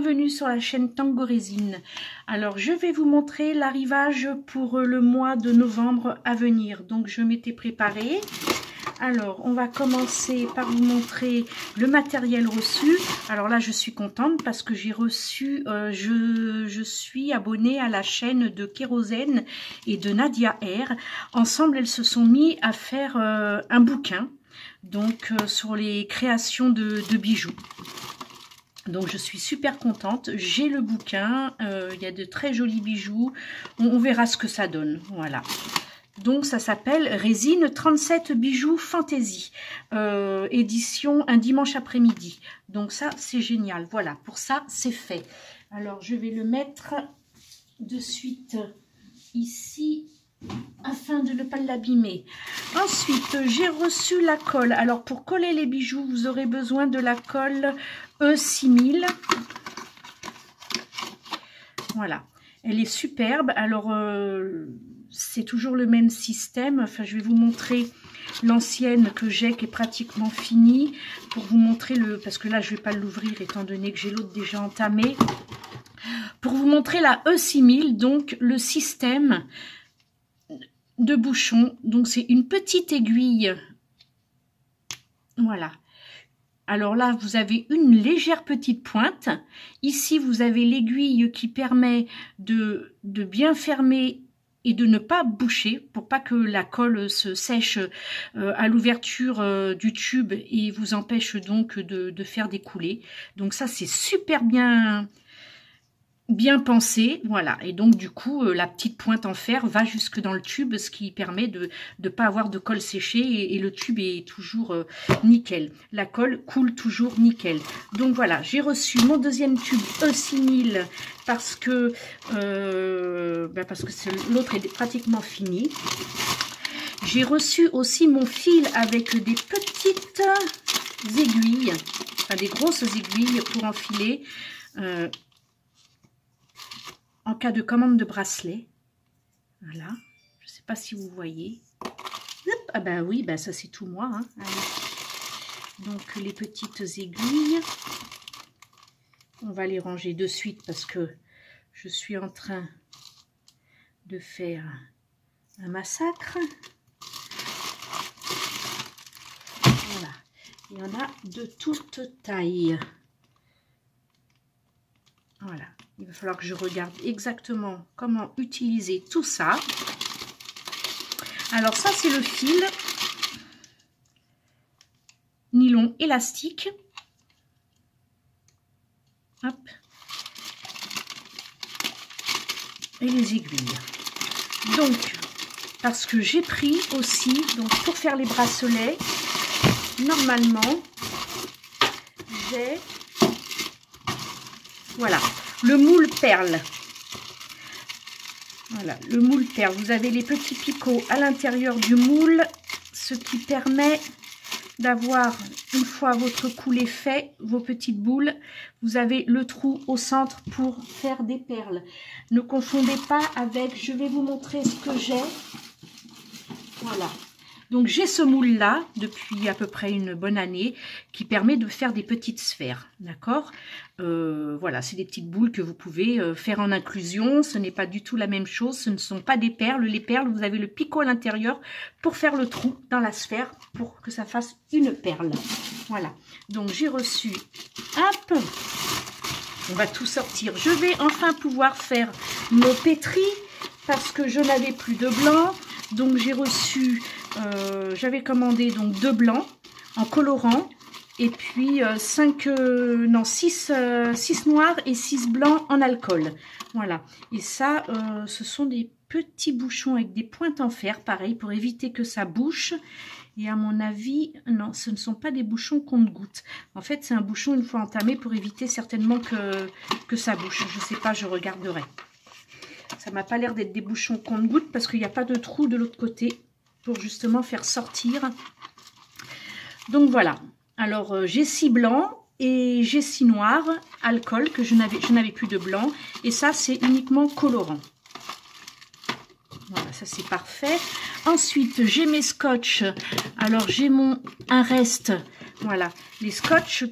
bienvenue sur la chaîne Tango Résine. Alors je vais vous montrer l'arrivage pour le mois de novembre à venir. Donc je m'étais préparée. Alors on va commencer par vous montrer le matériel reçu. Alors là je suis contente parce que j'ai reçu, je suis abonnée à la chaîne de Kérosène et de Nadia R. Ensemble elles se sont mis à faire un bouquin. Donc sur les créations de bijoux. Donc je suis super contente, j'ai le bouquin, il y a de très jolis bijoux, on verra ce que ça donne, voilà. Donc ça s'appelle Résine 37 bijoux fantaisie, édition un dimanche après-midi. Donc ça c'est génial, voilà, pour ça c'est fait. Alors je vais le mettre de suite ici, afin de ne pas l'abîmer. Ensuite, j'ai reçu la colle. Alors, pour coller les bijoux, vous aurez besoin de la colle E6000. Voilà. Elle est superbe. Alors, c'est toujours le même système. Enfin, je vais vous montrer l'ancienne que j'ai, qui est pratiquement finie, pour vous montrer le... Parce que là, je ne vais pas l'ouvrir, étant donné que j'ai l'autre déjà entamé. Pour vous montrer la E6000, donc le système de bouchon. Donc c'est une petite aiguille, voilà. Alors là vous avez une légère petite pointe, ici vous avez l'aiguille qui permet de bien fermer et de ne pas boucher pour pas que la colle se sèche à l'ouverture du tube et vous empêche donc de faire des coulées. Donc ça c'est super bien pensé, voilà, et donc du coup la petite pointe en fer va jusque dans le tube, ce qui permet de ne pas avoir de colle séchée et le tube est toujours nickel, la colle coule toujours nickel. Donc voilà, j'ai reçu mon deuxième tube E6000 parce que l'autre est pratiquement fini. J'ai reçu aussi mon fil avec des petites aiguilles, enfin des grosses aiguilles pour enfiler en cas de commande de bracelet. Voilà, je ne sais pas si vous voyez. Hop, ah ben oui, ben ça c'est tout moi. Hein. Donc les petites aiguilles, on va les ranger de suite parce que je suis en train de faire un massacre. Voilà, il y en a de toutes tailles. Voilà. Il va falloir que je regarde exactement comment utiliser tout ça. Alors ça, c'est le fil nylon élastique. Hop. Et les aiguilles. Donc, parce que j'ai pris aussi, donc pour faire les bracelets, normalement, j'ai... Voilà. Le moule perle. Voilà, le moule perle. Vous avez les petits picots à l'intérieur du moule, ce qui permet d'avoir, une fois votre coulé fait, vos petites boules, vous avez le trou au centre pour faire des perles. Ne confondez pas avec, je vais vous montrer ce que j'ai. Voilà. Donc j'ai ce moule là depuis à peu près une bonne année qui permet de faire des petites sphères, d'accord. Voilà, c'est des petites boules que vous pouvez faire en inclusion. Ce n'est pas du tout la même chose, ce ne sont pas des perles. Les perles, vous avez le picot à l'intérieur pour faire le trou dans la sphère pour que ça fasse une perle. Voilà, donc j'ai reçu, hop, on va tout sortir. Je vais enfin pouvoir faire nos pétris parce que je n'avais plus de blanc. Donc j'ai reçu, j'avais commandé donc 2 blancs en colorant et puis 6 noirs et 6 blancs en alcool. Voilà, et ça ce sont des petits bouchons avec des pointes en fer, pareil, pour éviter que ça bouche. Et à mon avis, non, ce ne sont pas des bouchons compte-gouttes. En fait, c'est un bouchon une fois entamé pour éviter certainement que ça bouche. Je ne sais pas, je regarderai. Ça m'a pas l'air d'être des bouchons compte-gouttes parce qu'il n'y a pas de trou de l'autre côté pour justement faire sortir. Donc voilà. Alors j'ai 6 blancs et j'ai 6 noirs, alcool, que je n'avais plus de blanc. Et ça, c'est uniquement colorant. Voilà, ça c'est parfait. Ensuite, j'ai mes scotch. Alors j'ai un reste. Voilà, les scotch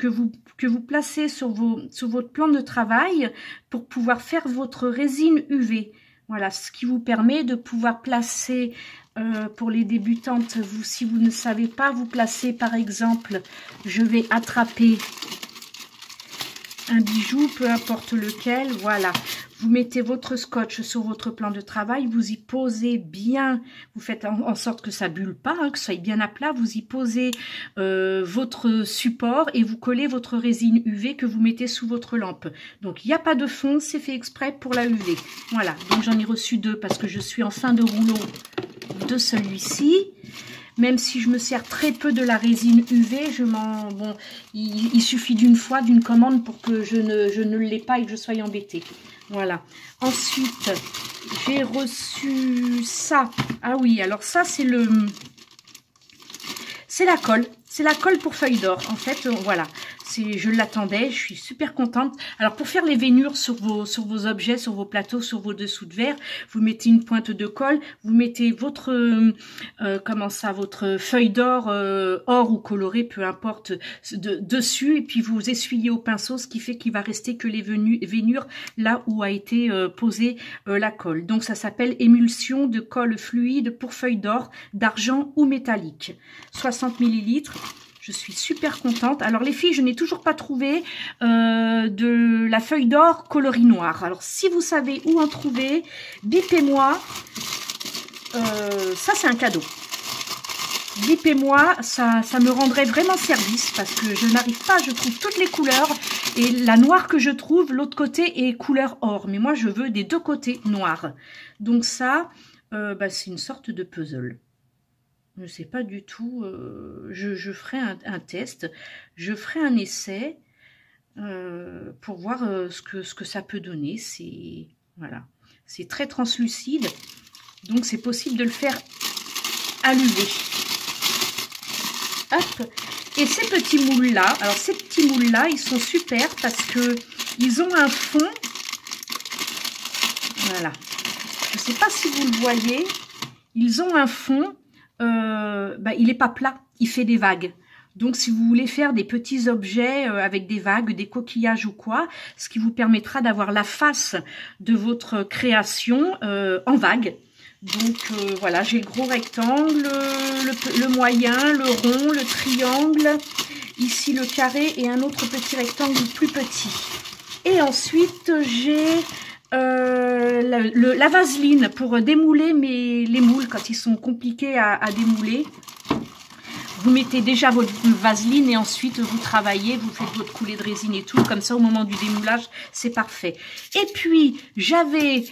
que vous placez sur votre plan de travail pour pouvoir faire votre résine UV. Voilà, ce qui vous permet de pouvoir placer, pour les débutantes, si vous ne savez pas, vous placez par exemple, je vais attraper un bijou, peu importe lequel, voilà. Vous mettez votre scotch sur votre plan de travail, vous y posez bien, vous faites en sorte que ça bulle pas, hein, que ça soit bien à plat, vous y posez votre support et vous collez votre résine UV que vous mettez sous votre lampe. Donc il n'y a pas de fond, c'est fait exprès pour la UV. Voilà, donc j'en ai reçu 2 parce que je suis en fin de rouleau de celui-ci. Même si je me sers très peu de la résine UV, il suffit d'une fois, d'une commande pour que je ne l'ai pas et que je sois embêtée. Voilà. Ensuite, j'ai reçu ça. Ah oui, alors ça, c'est la colle. C'est la colle pour feuilles d'or. En fait, voilà. Je l'attendais, je suis super contente. Alors, pour faire les veinures sur vos objets, sur vos plateaux, sur vos dessous de verre, vous mettez une pointe de colle, vous mettez votre feuille d'or, or ou colorée, peu importe, dessus, et puis vous essuyez au pinceau, ce qui fait qu'il va rester que les veinures là où a été posée la colle. Donc, ça s'appelle émulsion de colle fluide pour feuille d'or, d'argent ou métallique. 60 ml. Je suis super contente. Alors les filles, je n'ai toujours pas trouvé de la feuille d'or coloris noir. Alors si vous savez où en trouver, bipez-moi. Ça c'est un cadeau. Bipez-moi, ça me rendrait vraiment service parce que je n'arrive pas, je trouve toutes les couleurs. Et la noire que je trouve, l'autre côté est couleur or. Mais moi je veux des deux côtés noirs. Donc ça, c'est une sorte de puzzle. Je ne sais pas du tout, je ferai un test, je ferai un essai pour voir ce que ça peut donner. Voilà, c'est très translucide, donc c'est possible de le faire à l'UV. Hop. Et ces petits moules-là, alors ces petits moules-là, ils sont super parce que ils ont un fond. Voilà, je ne sais pas si vous le voyez, ils ont un fond. Il n'est pas plat, il fait des vagues. Donc si vous voulez faire des petits objets avec des vagues, des coquillages ou quoi, ce qui vous permettra d'avoir la face de votre création en vague. Donc voilà, j'ai le gros rectangle, le moyen, le rond, le triangle, ici le carré et un autre petit rectangle plus petit. Et ensuite j'ai la vaseline pour démouler les moules quand ils sont compliqués à démouler. Vous mettez déjà votre vaseline et ensuite vous travaillez, vous faites votre coulée de résine et tout, comme ça au moment du démoulage c'est parfait. Et puis j'avais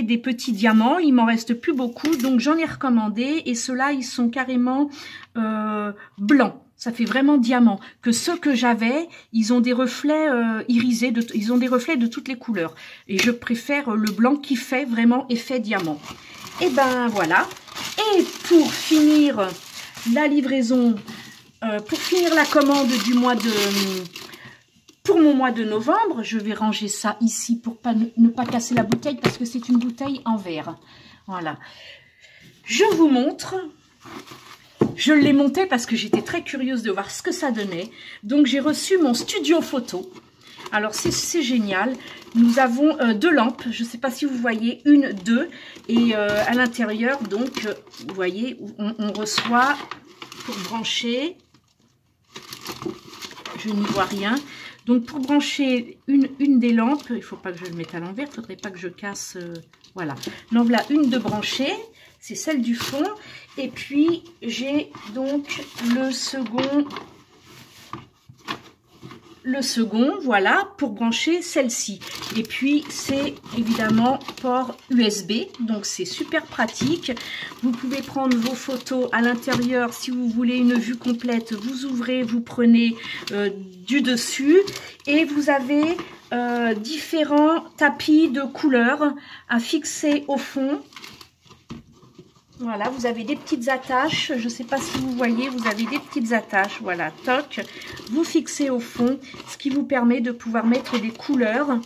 des petits diamants, il m'en reste plus beaucoup, donc j'en ai recommandé et ceux-là ils sont carrément blancs. Ça fait vraiment diamant. Que ceux que j'avais, ils ont des reflets irisés, ils ont des reflets de toutes les couleurs. Et je préfère le blanc qui fait vraiment effet diamant. Et ben voilà. Et pour finir la livraison, pour finir la commande du mois pour mon mois de novembre, je vais ranger ça ici pour ne pas casser la bouteille parce que c'est une bouteille en verre. Voilà. Je vous montre. Je l'ai monté parce que j'étais très curieuse de voir ce que ça donnait. Donc, j'ai reçu mon studio photo. Alors, c'est génial. Nous avons 2 lampes. Je ne sais pas si vous voyez, 1, 2. Et à l'intérieur, donc, vous voyez, on reçoit pour brancher. Je n'y vois rien. Donc, pour brancher une des lampes, il ne faut pas que je le mette à l'envers. Il ne faudrait pas que je casse. Voilà. Donc, là, une de branchée. C'est celle du fond. Et puis, j'ai donc le second, voilà, pour brancher celle-ci. Et puis, c'est évidemment port USB. Donc, c'est super pratique. Vous pouvez prendre vos photos à l'intérieur. Si vous voulez une vue complète, vous ouvrez, vous prenez du dessus. Et vous avez différents tapis de couleurs à fixer au fond. Voilà, vous avez des petites attaches, je ne sais pas si vous voyez, vous avez des petites attaches, voilà, toc, vous fixez au fond, ce qui vous permet de pouvoir mettre des couleurs,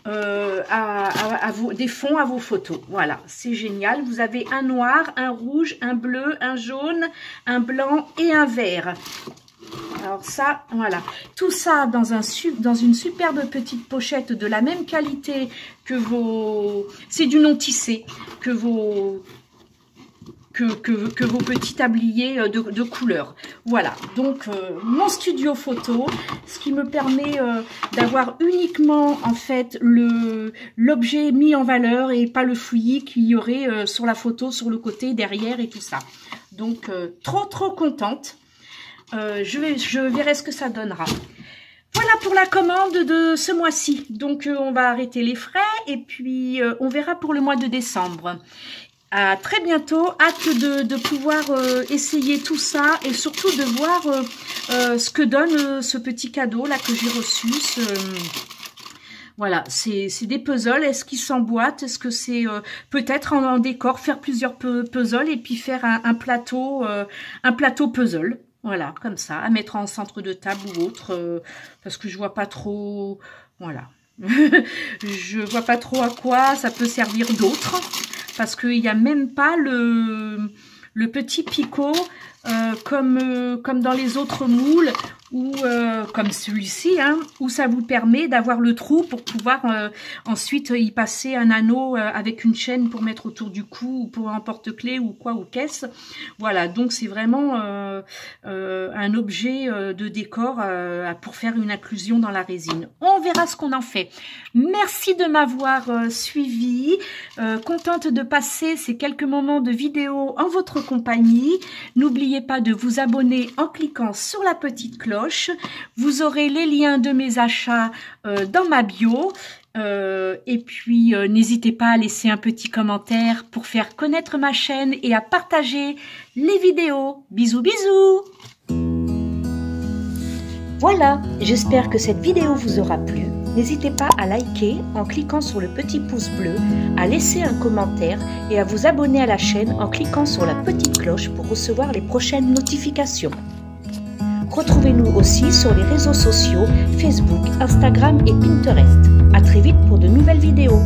des fonds à vos photos. Voilà, c'est génial, vous avez un noir, un rouge, un bleu, un jaune, un blanc et un vert. Alors ça, voilà, tout ça dans une superbe petite pochette de la même qualité que vos... C'est du non tissé, que vos petits tabliers de couleur. Voilà, donc mon studio photo, ce qui me permet d'avoir uniquement en fait l'objet mis en valeur et pas le fouillis qu'il y aurait sur la photo, sur le côté, derrière et tout ça. Donc trop contente. Je verrai ce que ça donnera. Voilà pour la commande de ce mois-ci. Donc on va arrêter les frais et puis on verra pour le mois de décembre. À très bientôt, hâte de pouvoir essayer tout ça et surtout de voir ce que donne ce petit cadeau là que j'ai reçu. Voilà, c'est des puzzles. Est-ce qu'ils s'emboîtent? Est-ce que c'est peut-être en décor, faire plusieurs puzzles et puis faire un plateau puzzle? Voilà, comme ça, à mettre en centre de table ou autre, parce que je vois pas trop, voilà. Je vois pas trop à quoi ça peut servir d'autre, parce qu'il n'y a même pas le petit picot comme dans les autres moules, ou comme celui-ci, hein, où ça vous permet d'avoir le trou pour pouvoir ensuite y passer un anneau avec une chaîne pour mettre autour du cou, ou pour un porte-clés ou quoi, ou caisse. Voilà, donc c'est vraiment un objet de décor pour faire une inclusion dans la résine. On verra ce qu'on en fait. Merci de m'avoir suivi. Contente de passer ces quelques moments de vidéo en votre compagnie. N'oubliez pas de vous abonner en cliquant sur la petite cloche. Vous aurez les liens de mes achats dans ma bio. Et puis n'hésitez pas à laisser un petit commentaire pour faire connaître ma chaîne et à partager les vidéos. Bisous bisous. Voilà, j'espère que cette vidéo vous aura plu. N'hésitez pas à liker en cliquant sur le petit pouce bleu, à laisser un commentaire et à vous abonner à la chaîne en cliquant sur la petite cloche pour recevoir les prochaines notifications. Retrouvez-nous aussi sur les réseaux sociaux Facebook, Instagram et Pinterest. À très vite pour de nouvelles vidéos.